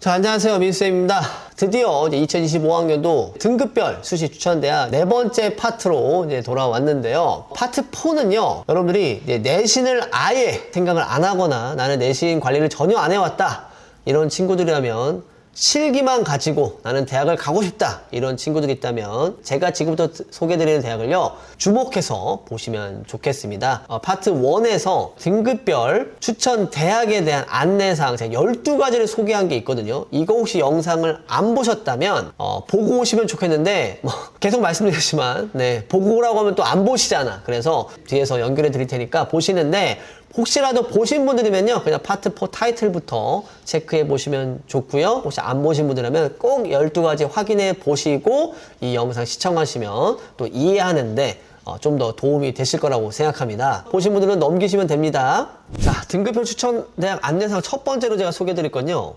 자, 안녕하세요. 민수쌤입니다. 드디어 이제 2025학년도 등급별 수시 추천대학 네 번째 파트로 이제 돌아왔는데요. 파트 4는요, 여러분들이 이제 내신을 아예 생각을 안 하거나 나는 내신 관리를 전혀 안 해왔다, 이런 친구들이라면, 실기만 가지고 나는 대학을 가고 싶다, 이런 친구들이 있다면 제가 지금부터 소개해드리는 대학을요, 주목해서 보시면 좋겠습니다. 파트 1에서 등급별 추천 대학에 대한 안내사항 제가 12가지를 소개한 게 있거든요. 이거 혹시 영상을 안 보셨다면 보고 오시면 좋겠는데, 계속 말씀드렸지만 보고 오라고 하면 또 안 보시잖아. 그래서 뒤에서 연결해 드릴 테니까 보시는데, 혹시라도 보신 분들이면요, 그냥 파트 4 타이틀부터 체크해 보시면 좋고요. 혹시 안 보신 분들이라면 꼭 12가지 확인해 보시고 이 영상 시청하시면 또 이해하는데 좀 더 도움이 되실 거라고 생각합니다. 보신 분들은 넘기시면 됩니다. 자, 등급별 추천 대학 안내사항 첫 번째로 제가 소개해 드릴 건요,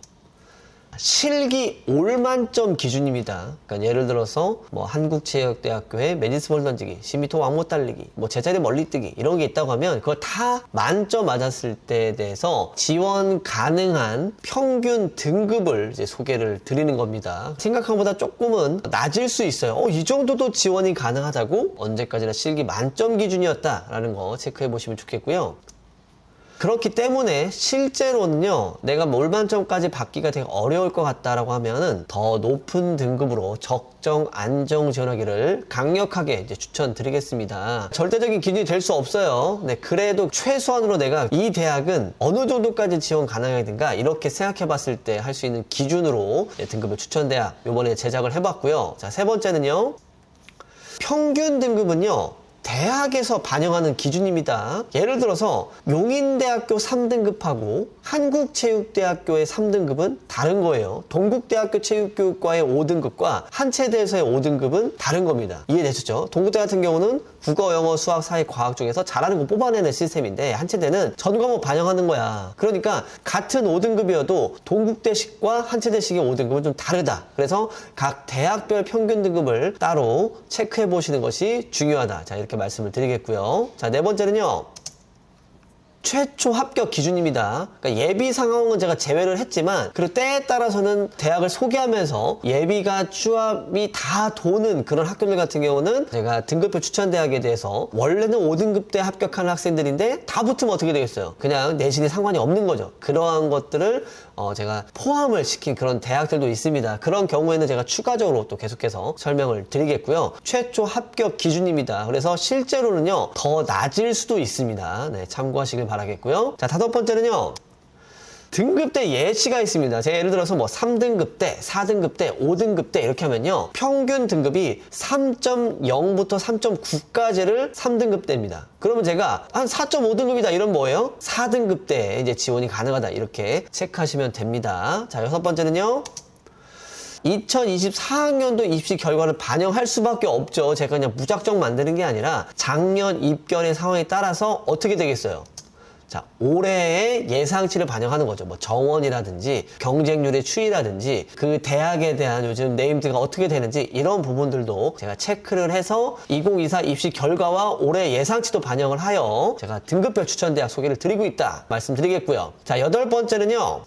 실기 올만점 기준입니다. 그러니까 예를 들어서 한국체육대학교의 매니스볼 던지기, 10m 왕못 달리기, 제자리 멀리뛰기 이런 게 있다고 하면 그걸 다 만점 맞았을 때에 대해서 지원 가능한 평균 등급을 이제 소개를 드리는 겁니다. 생각한 것보다 조금은 낮을 수 있어요. 이 정도도 지원이 가능하다고? 언제까지나 실기 만점 기준이었다라는 거 체크해 보시면 좋겠고요. 그렇기 때문에 실제로는요, 내가 올만점까지 받기가 되게 어려울 것 같다라고 하면은 더 높은 등급으로 적정 안정 지원하기를 강력하게 이제 추천드리겠습니다. 절대적인 기준이 될 수 없어요. 그래도 최소한으로 내가 이 대학은 어느 정도까지 지원 가능하든가 이렇게 생각해 봤을 때 할 수 있는 기준으로 등급을 추천대학 요번에 제작을 해봤고요. 자, 세 번째는요, 평균 등급은요, 대학에서 반영하는 기준입니다. 예를 들어서 용인대학교 3등급하고 한국체육대학교의 3등급은 다른 거예요. 동국대학교 체육교육과의 5등급과 한체대에서의 5등급은 다른 겁니다. 이해되셨죠? 동국대 같은 경우는 국어, 영어, 수학, 사회, 과학 중에서 잘하는 거 뽑아내는 시스템인데, 한체대는 전 과목 반영하는 거야. 그러니까 같은 5등급이어도 동국대식과 한체대식의 5등급은 좀 다르다. 그래서 각 대학별 평균 등급을 따로 체크해 보시는 것이 중요하다. 자, 이렇게 말씀을 드리겠고요. 자, 네 번째는요, 최초 합격 기준입니다. 그러니까 예비 상황은 제가 제외를 했지만, 그리고 때에 따라서는 대학을 소개하면서 예비가 추합이 다 도는 그런 학교들 같은 경우는 제가 등급별 추천 대학에 대해서 원래는 5등급 때 합격하는 학생들인데 다 붙으면 어떻게 되겠어요? 그냥 내신이 상관이 없는 거죠. 그러한 것들을 제가 포함을 시킨 그런 대학들도 있습니다. 그런 경우에는 제가 추가적으로 또 계속해서 설명을 드리겠고요. 최초 합격 기준입니다. 그래서 실제로는요, 더 낮을 수도 있습니다. 참고하시길 바라겠고요. 자, 다섯 번째는요, 등급대 예시가 있습니다. 제가 예를 들어서 3등급 대, 4등급 대, 5등급 대 이렇게 하면요, 평균 등급이 3.0부터 3.9까지를 3등급 대입니다. 그러면 제가 한 4.5등급이다 이런 뭐예요? 4등급 대 이제 지원이 가능하다, 이렇게 체크하시면 됩니다. 자, 여섯 번째는요, 2024학년도 입시 결과를 반영할 수밖에 없죠. 제가 그냥 무작정 만드는 게 아니라 작년 입결의 상황에 따라서 어떻게 되겠어요? 자, 올해의 예상치를 반영하는 거죠. 정원이라든지 경쟁률의 추이라든지 그 대학에 대한 요즘 네임드가 어떻게 되는지 이런 부분들도 제가 체크를 해서 2024 입시 결과와 올해 예상치도 반영을 하여 제가 등급별 추천대학 소개를 드리고 있다 말씀드리겠고요. 자, 여덟 번째는요,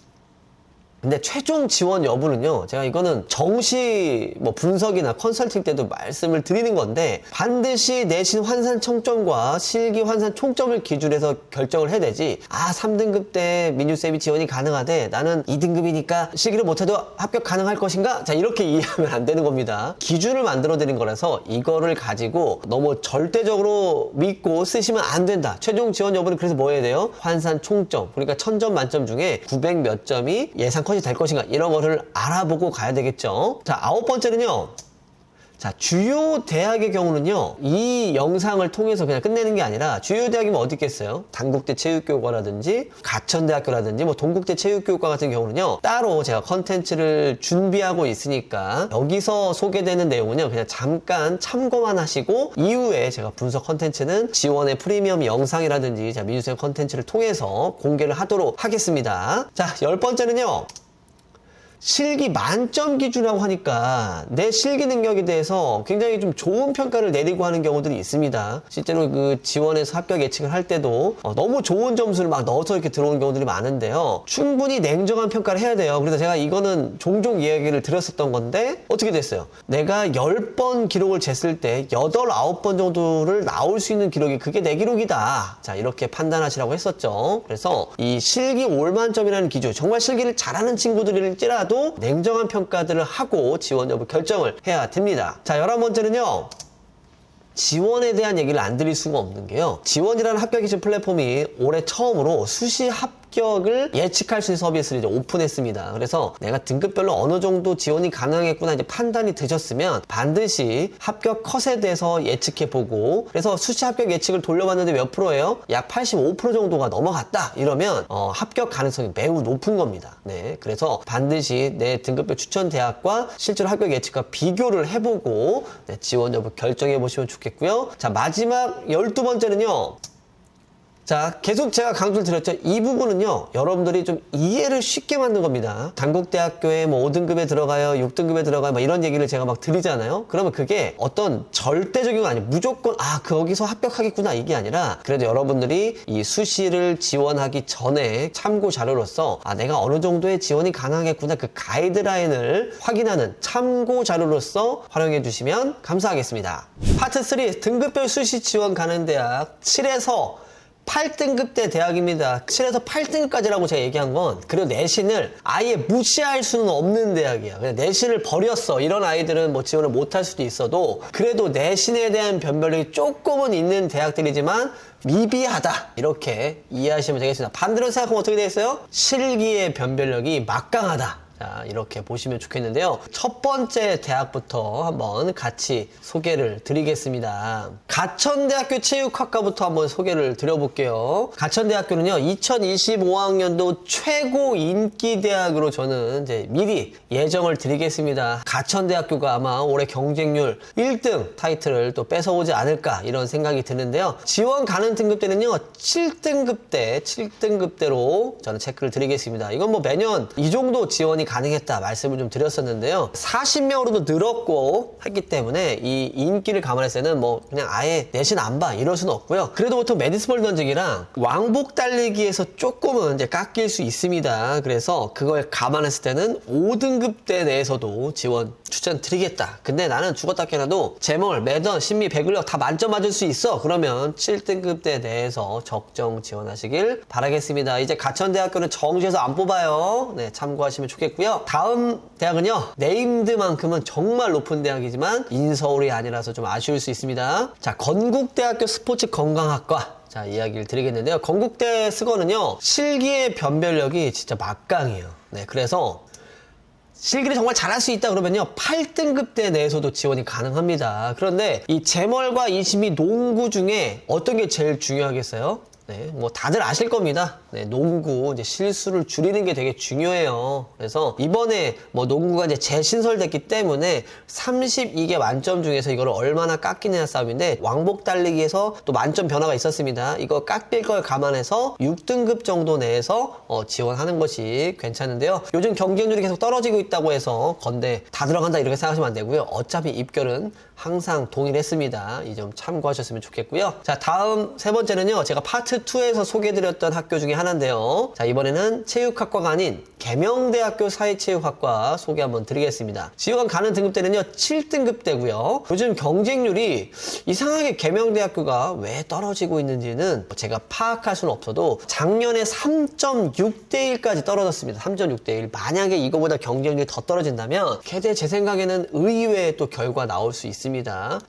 근데 최종 지원 여부는요, 제가 이거는 정시 분석이나 컨설팅 때도 말씀을 드리는 건데, 반드시 내신 환산 총점과 실기 환산 총점을 기준으로 해서 결정을 해야 되지, 3등급 때 민유쌤이 지원이 가능하대, 나는 2등급이니까 실기를 못해도 합격 가능할 것인가? 자, 이렇게 이해하면 안 되는 겁니다. 기준을 만들어 드린 거라서 이거를 가지고 너무 절대적으로 믿고 쓰시면 안 된다. 최종 지원 여부는 그래서 뭐 해야 돼요? 환산 총점, 그러니까 1000점 만점 중에 900 몇 점이 예상 될 것인가, 이런 거를 알아보고 가야 되겠죠. 자, 아홉 번째는요, 자, 주요 대학의 경우는요, 이 영상을 통해서 그냥 끝내는 게 아니라, 주요 대학이면 어디 있겠어요? 단국대 체육교육과라든지 가천대학교라든지 동국대 체육교육과 같은 경우는요, 따로 제가 컨텐츠를 준비하고 있으니까 여기서 소개되는 내용은요, 그냥 잠깐 참고만 하시고 이후에 제가 분석 컨텐츠는 지원의 프리미엄 영상이라든지 민유쌤 컨텐츠를 통해서 공개를 하도록 하겠습니다. 자, 열 번째는요, 실기 만점 기준이라고 하니까 내 실기 능력에 대해서 굉장히 좀 좋은 평가를 내리고 하는 경우들이 있습니다. 실제로 그 지원에서 합격 예측을 할 때도 너무 좋은 점수를 막 넣어서 이렇게 들어오는 경우들이 많은데요. 충분히 냉정한 평가를 해야 돼요. 그래서 제가 이거는 종종 이야기를 드렸었던 건데 어떻게 됐어요? 내가 10번 기록을 쟀을 때 8, 9번 정도를 나올 수 있는 기록이 그게 내 기록이다. 자, 이렇게 판단하시라고 했었죠. 그래서 이 실기 올만점이라는 기준, 정말 실기를 잘하는 친구들일지라도 냉정한 평가들을 하고 지원 여부 결정을 해야 됩니다. 자, 11번째는요. 지원에 대한 얘기를 안 드릴 수가 없는 게요. 지원이라는 합격 기준 플랫폼이 올해 처음으로 수시 합격을 예측할 수 있는 서비스를 이제 오픈했습니다. 그래서 내가 등급별로 어느 정도 지원이 가능하겠구나 이제 판단이 되셨으면 반드시 합격 컷에 대해서 예측해보고, 그래서 수시 합격 예측을 돌려봤는데 몇 프로예요? 약 85% 정도가 넘어갔다. 이러면 합격 가능성이 매우 높은 겁니다. 네, 그래서 반드시 내 등급별 추천 대학과 실제로 합격 예측과 비교를 해보고 지원 여부 결정해보시면 좋겠고요. 자, 마지막 12번째는요. 자, 계속 제가 강조를 드렸죠. 이 부분은요, 여러분들이 좀 이해를 쉽게 만든 겁니다. 단국대학교에 뭐 5등급에 들어가요, 6등급에 들어가요, 막 이런 얘기를 제가 막 드리잖아요. 그러면 그게 어떤 절대적인 건 아니에요. 무조건, 거기서 합격하겠구나, 이게 아니라, 그래도 여러분들이 이 수시를 지원하기 전에 참고 자료로서, 내가 어느 정도의 지원이 가능하겠구나, 그 가이드라인을 확인하는 참고 자료로서 활용해 주시면 감사하겠습니다. 파트 3, 등급별 수시 지원 가는 대학 7에서 8등급대 대학입니다. 7에서 8등급까지라고 제가 얘기한 건, 그리고 내신을 아예 무시할 수는 없는 대학이야. 그냥 내신을 버렸어. 이런 아이들은 뭐 지원을 못할 수도 있어도, 그래도 내신에 대한 변별력이 조금은 있는 대학들이지만 미비하다. 이렇게 이해하시면 되겠습니다. 반대로 생각하면 어떻게 되겠어요? 실기의 변별력이 막강하다. 자, 이렇게 보시면 좋겠는데요. 첫 번째 대학부터 한번 같이 소개를 드리겠습니다. 가천대학교 체육학과부터 한번 소개를 드려볼게요. 가천대학교는요, 2025학년도 최고 인기 대학으로 저는 이제 미리 예정을 드리겠습니다. 가천대학교가 아마 올해 경쟁률 1등 타이틀을 또 뺏어오지 않을까 이런 생각이 드는데요. 지원 가는 등급대는요, 7등급대로 저는 체크를 드리겠습니다. 이건 뭐 매년 이 정도 지원이 가능했다 말씀을 좀 드렸었는데요. 40명으로도 늘었고 했기 때문에 이 인기를 감안했을 때는 뭐 그냥 아예 내신 안 봐 이럴 수는 없고요. 그래도 보통 메디스볼 던지기랑 왕복 달리기에서 조금은 이제 깎일 수 있습니다. 그래서 그걸 감안했을 때는 5등급대 내에서도 지원 추천드리겠다. 근데 나는 죽었다 깨나도 제몰, 매던, 심리, 배근력 다 만점 맞을 수 있어. 그러면 7등급대 내에서 적정 지원하시길 바라겠습니다. 이제 가천대학교는 정시에서 안 뽑아요. 네, 참고하시면 좋겠고요. 다음 대학은요, 네임드만큼은 정말 높은 대학이지만 인서울이 아니라서 좀 아쉬울 수 있습니다. 자, 건국대학교 스포츠 건강학과. 자, 이야기를 드리겠는데요. 건국대 스거는요, 실기의 변별력이 진짜 막강해요. 네, 그래서 실기를 정말 잘할 수 있다 그러면요, 8등급대 내에서도 지원이 가능합니다. 그런데 이 재멀과 이심이 농구 중에 어떤 게 제일 중요하겠어요? 네, 뭐 다들 아실 겁니다. 네, 농구 이제 실수를 줄이는 게 되게 중요해요. 그래서 이번에 뭐 농구가 이제 재신설됐기 때문에 32개 만점 중에서 이거를 얼마나 깎이느냐 싸움인데, 왕복 달리기에서 또 만점 변화가 있었습니다. 이거 깎일 걸 감안해서 6등급 정도 내에서 지원하는 것이 괜찮은데요. 요즘 경쟁률이 계속 떨어지고 있다고 해서 건대 다 들어간다 이렇게 생각하시면 안 되고요. 어차피 입결은 항상 동일했습니다. 이 점 참고하셨으면 좋겠고요. 자, 다음 세 번째는요, 제가 파트 2에서 소개해드렸던 학교 중에 하나인데요. 자, 이번에는 체육학과가 아닌 계명대학교 사회체육학과 소개 한번 드리겠습니다. 지원 가는 등급대는요, 7등급대고요. 요즘 경쟁률이 이상하게 계명대학교가 왜 떨어지고 있는지는 제가 파악할 수는 없어도 작년에 3.6대1까지 떨어졌습니다. 3.6대1. 만약에 이거보다 경쟁률이 더 떨어진다면 개대 제 생각에는 의외의 또 결과 나올 수 있습니다.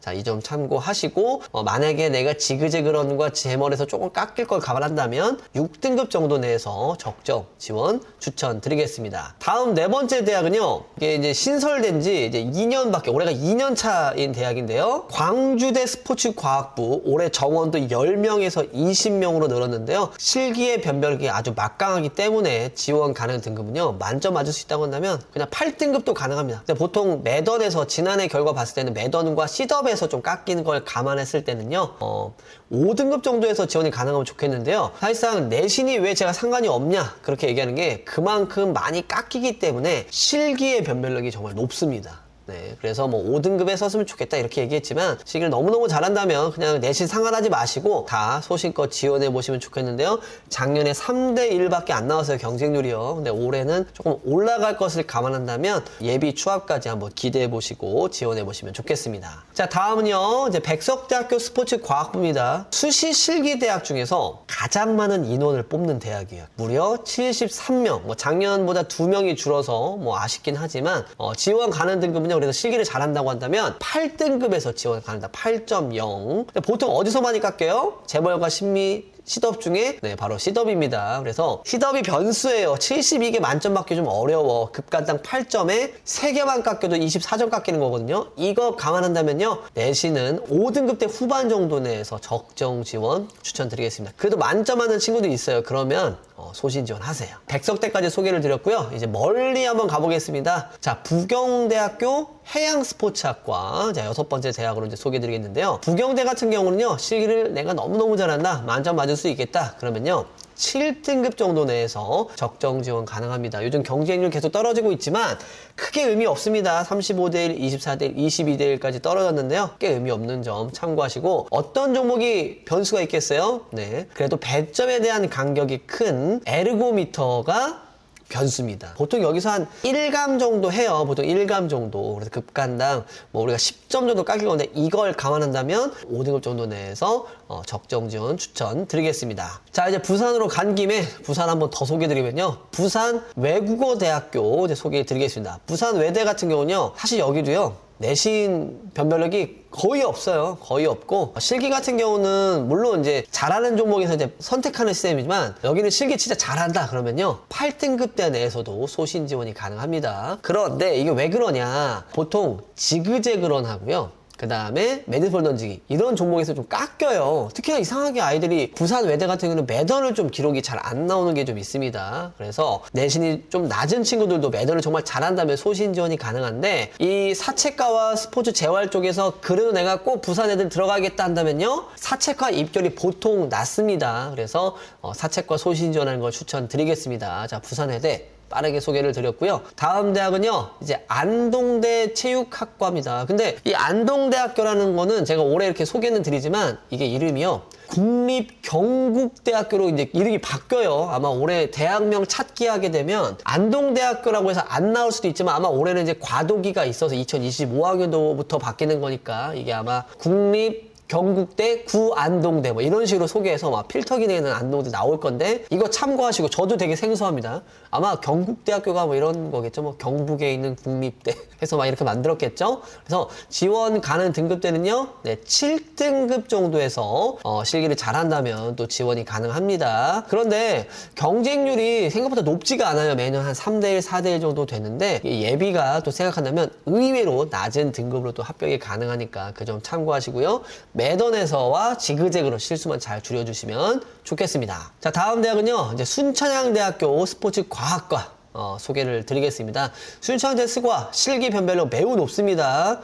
자, 이 점 참고하시고, 만약에 내가 지그재그런과 제멀에서 조금 깎일 걸 감안한다면 6등급 정도 내에서 적정 지원 추천드리겠습니다. 다음 네 번째 대학은요, 이게 이제 신설된 지 이제 2년밖에, 올해가 2년 차인 대학인데요. 광주대 스포츠과학부, 올해 정원도 10명에서 20명으로 늘었는데요. 실기의 변별력이 아주 막강하기 때문에 지원 가능 등급은요, 만점 맞을 수 있다고 한다면 그냥 8등급도 가능합니다. 근데 보통 매던에서 지난해 결과 봤을 때는 매던과 시덥에서 좀 깎이는 걸 감안했을 때는요, 5등급 정도에서 지원이 가능하면 생각하면 좋겠는데요. 사실상 내신이 왜 제가 상관이 없냐 그렇게 얘기하는 게 그만큼 많이 깎이기 때문에 실기의 변별력이 정말 높습니다. 네, 그래서 뭐 5등급에 썼으면 좋겠다 이렇게 얘기했지만 실기를 너무너무 잘한다면 그냥 내신 상관하지 마시고 다 소신껏 지원해 보시면 좋겠는데요. 작년에 3대 1밖에 안 나왔어요, 경쟁률이요. 근데 올해는 조금 올라갈 것을 감안한다면 예비 추합까지 한번 기대해 보시고 지원해 보시면 좋겠습니다. 자, 다음은요, 이제 백석대학교 스포츠과학부입니다. 수시 실기대학 중에서 가장 많은 인원을 뽑는 대학이에요. 무려 73명. 뭐 작년보다 2명이 줄어서 뭐 아쉽긴 하지만 지원 가는 등급은요, 그래서 실기를 잘한다고 한다면 8등급에서 지원 가능합니다. 8.0. 보통 어디서 많이 깎여요? 재벌과 심리 시덥 중에 바로 시덥입니다. 그래서 시덥이 변수예요. 72개 만점 받기 좀 어려워. 급간당 8점에 3개만 깎여도 24점 깎이는 거거든요. 이거 감안한다면요, 내신은 5등급 대 후반 정도 내에서 적정 지원 추천드리겠습니다. 그래도 만점 하는 친구도 있어요. 그러면 소신 지원하세요. 백석대까지 소개를 드렸고요. 이제 멀리 한번 가보겠습니다. 자, 부경대학교 해양스포츠학과, 자, 6번째 대학으로 이제 소개드리겠는데요. 부경대 같은 경우는요, 실기를 내가 너무너무 잘한다, 만점 맞을 수 있겠다 그러면요, 7등급 정도 내에서 적정 지원 가능합니다. 요즘 경쟁률 계속 떨어지고 있지만 크게 의미 없습니다. 35대1, 24대1, 22대1까지 떨어졌는데요. 꽤 의미 없는 점 참고하시고, 어떤 종목이 변수가 있겠어요? 네, 그래도 배점에 대한 간격이 큰 에르고미터가 변수입니다. 보통 여기서 한 1감 정도 해요. 보통 1감 정도. 그래서 급간당 뭐 우리가 10점 정도 깎일 건데, 이걸 감안한다면 5등급 정도 내에서 적정 지원 추천 드리겠습니다. 자, 이제 부산으로 간 김에 부산 한번 더 소개해 드리면요, 부산 외국어대학교 이제 소개해 드리겠습니다. 부산 외대 같은 경우는요, 사실 여기도요, 내신 변별력이 거의 없어요. 거의 없고, 실기 같은 경우는 물론 이제 잘하는 종목에서 이제 선택하는 시스템이지만, 여기는 실기 진짜 잘한다 그러면요, 8등급대 내에서도 소신 지원이 가능합니다. 그런데 이게 왜 그러냐, 보통 지그재그런 하고요, 그 다음에 매듭볼 던지기, 이런 종목에서 좀 깎여요. 특히나 이상하게 아이들이 부산 외대 같은 경우는 매던을 좀 기록이 잘 안 나오는 게 좀 있습니다. 그래서 내신이 좀 낮은 친구들도 매던을 정말 잘한다면 소신 지원이 가능한데, 이 사채과와 스포츠 재활 쪽에서 그래도 내가 꼭 부산 애들 들어가겠다 한다면요, 사채과 입결이 보통 낮습니다. 그래서 사채과 소신 지원하는 걸 추천드리겠습니다. 자, 부산 외대 빠르게 소개를 드렸고요. 다음 대학은요, 이제 안동대 체육학과입니다. 근데 이 안동대학교라는 거는 제가 올해 이렇게 소개는 드리지만, 이게 이름이요, 국립경국대학교로 이제 이름이 바뀌어요. 아마 올해 대학명 찾기 하게 되면 안동대학교라고 해서 안 나올 수도 있지만, 아마 올해는 이제 과도기가 있어서 2025학년도부터 바뀌는 거니까 이게 아마 경국대 구안동대 뭐 이런 식으로 소개해서 막 필터 기능에는 안동대 나올 건데, 이거 참고하시고, 저도 되게 생소합니다. 아마 경국대학교가 뭐 이런 거겠죠. 뭐 경북에 있는 국립대 해서 막 이렇게 만들었겠죠. 그래서 지원 가는 등급대는요, 네, 7등급 정도에서 실기를 잘한다면 또 지원이 가능합니다. 그런데 경쟁률이 생각보다 높지가 않아요. 매년 한 3대1, 4대1 정도 되는데, 예비가 또 생각한다면 의외로 낮은 등급으로 또 합격이 가능하니까 그 점 참고하시고요. 매던에서와 지그재그로 실수만 잘 줄여주시면 좋겠습니다. 자, 다음 대학은요, 이제 순천향대학교 스포츠과학과 소개를 드리겠습니다. 순천향대 스과 실기 변별력 매우 높습니다.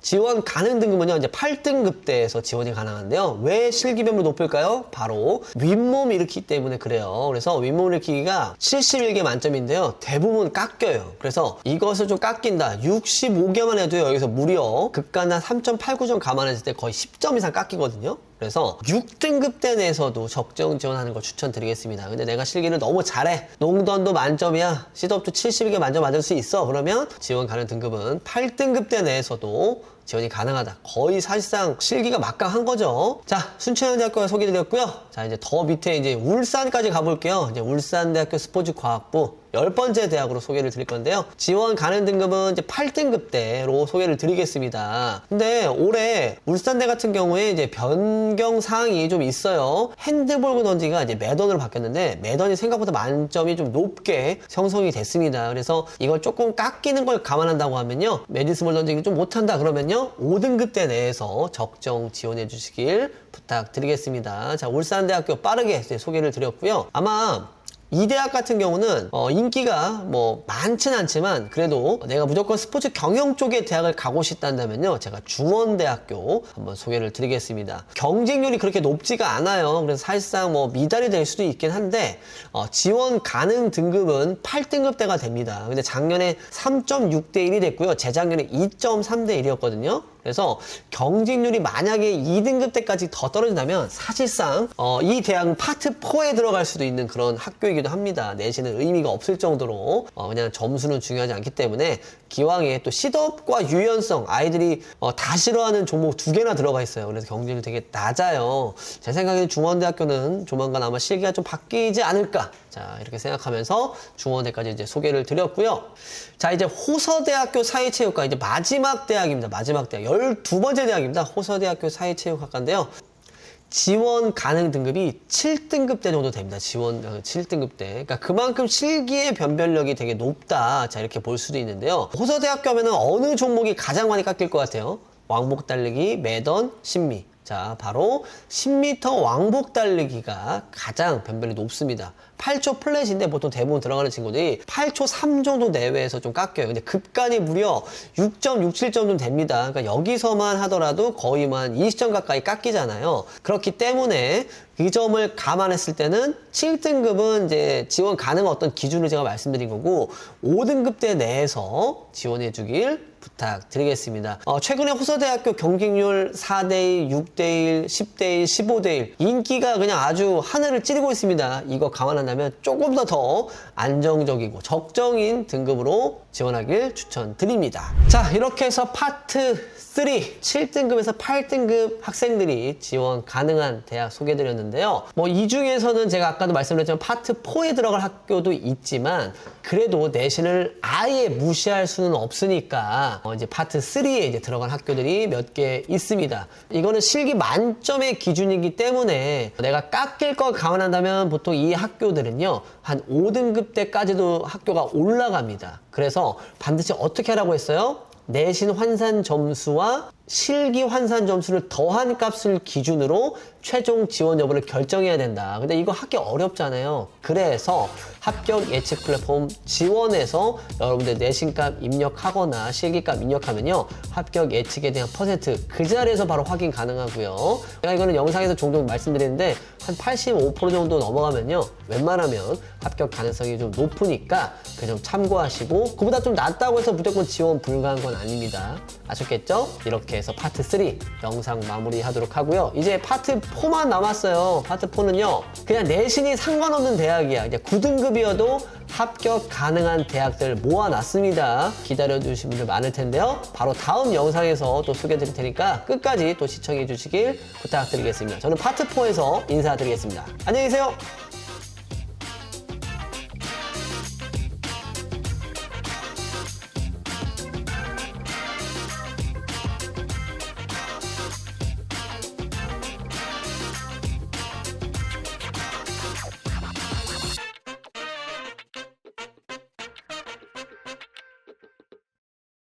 지원 가능 등급은요, 이제 8등급대에서 지원이 가능한데요. 왜 실기 변별 높을까요? 바로 윗몸 일으키기 때문에 그래요. 그래서 윗몸 일으키기가 71개 만점인데요, 대부분 깎여요. 그래서 이것을 좀 깎인다, 65개만 해도 여기서 무려 급간한 3.89점 감안했을 때 거의 10점 이상 깎이거든요. 그래서 6등급대 내에서도 적정 지원하는 걸 추천드리겠습니다. 근데 내가 실기를 너무 잘해, 농던도 만점이야, 시덥도 72개 만점 맞을 수 있어, 그러면 지원 가는 등급은 8등급대 내에서도 지원이 가능하다. 거의 사실상 실기가 막강한 거죠. 자, 순천향대학교가 소개드렸고요. 자, 이제 더 밑에 이제 울산까지 가볼게요. 이제 울산대학교 스포츠과학부 10번째 대학으로 소개를 드릴 건데요. 지원 가능 등급은 이제 8등급대로 소개를 드리겠습니다. 근데 올해 울산대 같은 경우에 이제 변경 사항이 좀 있어요. 핸드볼 던지기가 이제 매던으로 바뀌었는데, 매던이 생각보다 만점이 좀 높게 형성이 됐습니다. 그래서 이걸 조금 깎이는 걸 감안한다고 하면요, 메디스볼 던지기를 좀 못한다 그러면요, 5등급대 내에서 적정 지원해 주시길 부탁드리겠습니다. 자, 울산대학교 빠르게 이제 소개를 드렸고요. 아마 이 대학 같은 경우는 인기가 뭐 많진 않지만 그래도 내가 무조건 스포츠 경영 쪽의 대학을 가고 싶다면요, 제가 중원대학교 한번 소개를 드리겠습니다. 경쟁률이 그렇게 높지가 않아요. 그래서 사실상 뭐 미달이 될 수도 있긴 한데 지원 가능 등급은 8등급대가 됩니다. 근데 작년에 3.6대 1이 됐고요. 재작년에 2.3대 1이었거든요. 그래서 경쟁률이 만약에 2등급 때까지 더 떨어진다면 사실상 이 대학은 파트 4에 들어갈 수도 있는 그런 학교이기도 합니다. 내신은 의미가 없을 정도로 그냥 점수는 중요하지 않기 때문에 기왕에 또 싯업과 유연성, 아이들이 다 싫어하는 종목 2개나 들어가 있어요. 그래서 경쟁률이 되게 낮아요. 제 생각에는 중원대학교는 조만간 아마 실기가 좀 바뀌지 않을까, 자 이렇게 생각하면서 중원대까지 이제 소개를 드렸고요. 자 이제 호서대학교 사회체육과 이제 마지막 대학입니다. 마지막 대학 12번째 대학입니다. 호서대학교 사회체육학과인데요. 지원 가능 등급이 7등급대 정도 됩니다. 지원 7등급대. 그러니까 그만큼 실기의 변별력이 되게 높다. 자 이렇게 볼 수도 있는데요. 호서대학교 하면은 어느 종목이 가장 많이 깎일 것 같아요? 왕복 달리기, 매던, 심미. 자 바로 10m 왕복 달리기가 가장 변별이 높습니다. 8초 플랫인데 보통 대부분 들어가는 친구들이 8초 3 정도 내외에서 좀 깎여요. 근데 급간이 무려 6.67점 좀 됩니다. 그러니까 여기서만 하더라도 거의 한 20점 가까이 깎이잖아요. 그렇기 때문에 이 점을 감안했을 때는 7등급은 이제 지원 가능 어떤 기준을 제가 말씀드린 거고 5등급대 내에서 지원해 주길 부탁드리겠습니다. 최근에 호서대학교 경쟁률 4대1, 6대1, 10대1, 15대1 인기가 그냥 아주 하늘을 찌르고 있습니다. 이거 감안한다면 조금 더 안정적이고 적정인 등급으로 지원하길 추천드립니다. 자 이렇게 해서 파트 3, 7등급에서 8등급 학생들이 지원 가능한 대학 소개해드렸는데요. 뭐 이 중에서는 제가 아까도 말씀드렸지만 파트 4에 들어갈 학교도 있지만 그래도 내신을 아예 무시할 수는 없으니까 이제 파트 3에 이제 들어간 학교들이 몇 개 있습니다. 이거는 실기 만점의 기준이기 때문에 내가 깎일 걸 감안한다면 보통 이 학교들은요 한 5등급 때까지도 학교가 올라갑니다. 그래서 반드시 어떻게 하라고 했어요? 내신 환산 점수와 실기 환산 점수를 더한 값을 기준으로 최종 지원 여부를 결정해야 된다. 근데 이거 하기 어렵잖아요. 그래서 합격 예측 플랫폼 지원에서 여러분들 내신값 입력하거나 실기값 입력하면요 합격 예측에 대한 퍼센트 그 자리에서 바로 확인 가능하고요. 제가 이거는 영상에서 종종 말씀드리는데 한 85% 정도 넘어가면요 웬만하면 합격 가능성이 좀 높으니까 그 점 참고하시고 그보다 좀 낮다고 해서 무조건 지원 불가한 건 아닙니다. 아셨겠죠? 이렇게 해서 파트 3 영상 마무리하도록 하고요. 이제 파트 4만 남았어요. 파트 4는요 그냥 내신이 상관없는 대학이야. 이제 9등급이어도 합격 가능한 대학들 모아놨습니다. 기다려주신 분들 많을 텐데요. 바로 다음 영상에서 또 소개해드릴 테니까 끝까지 또 시청해 주시길 부탁드리겠습니다. 저는 파트 4에서 인사드리겠습니다. 안녕히 계세요.